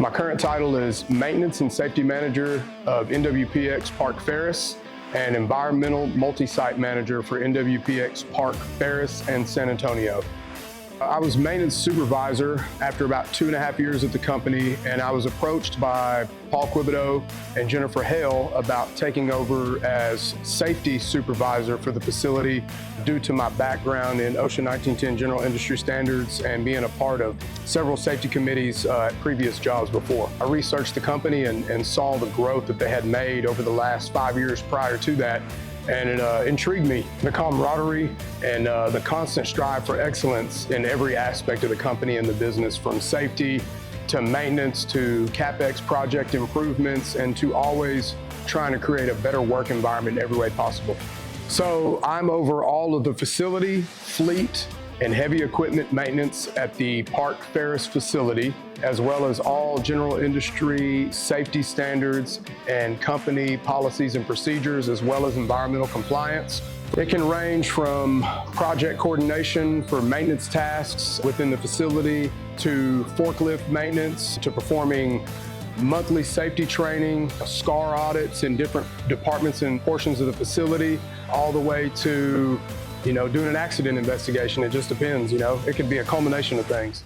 My current title is Maintenance and Safety Manager of NWPX Park Ferris and Environmental Multi-Site Manager for NWPX Park Ferris and San Antonio. I was maintenance supervisor after about 2.5 years at the company, and I was approached by Paul Quibido and Jennifer Hale about taking over as safety supervisor for the facility due to my background in OSHA 1910 General Industry Standards and being a part of several safety committees at previous jobs before. I researched the company and saw the growth that they had made over the last 5 years prior to that, and it intrigued me. The camaraderie and the constant strive for excellence in every aspect of the company and the business, from safety to maintenance to CapEx project improvements, and to always trying to create a better work environment in every way possible. So I'm over all of the facility, fleet, and heavy equipment maintenance at the Park Ferris facility, as well as all general industry safety standards and company policies and procedures, as well as environmental compliance. It can range from project coordination for maintenance tasks within the facility to forklift maintenance to performing monthly safety training, SCAR audits in different departments and portions of the facility, all the way to doing an accident investigation. It just depends, it could be a culmination of things.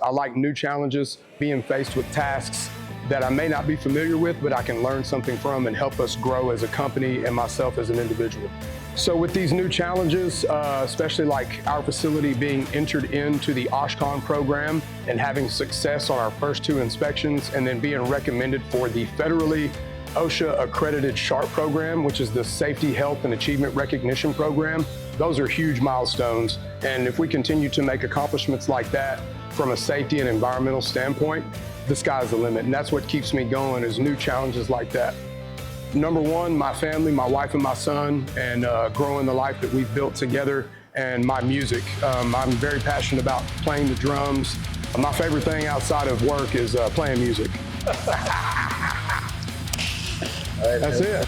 I like new challenges, being faced with tasks that I may not be familiar with, but I can learn something from and help us grow as a company and myself as an individual. So with these new challenges, especially like our facility being entered into the OSHCON program and having success on our first 2 inspections, and then being recommended for the federally OSHA accredited SHARP program, which is the Safety, Health, and Achievement Recognition Program. Those are huge milestones. And if we continue to make accomplishments like that from a safety and environmental standpoint, the sky's the limit. And that's what keeps me going, is new challenges like that. Number one, my family, my wife and my son, and growing the life that we've built together, and my music. I'm very passionate about playing the drums. My favorite thing outside of work is playing music. All right, That's it.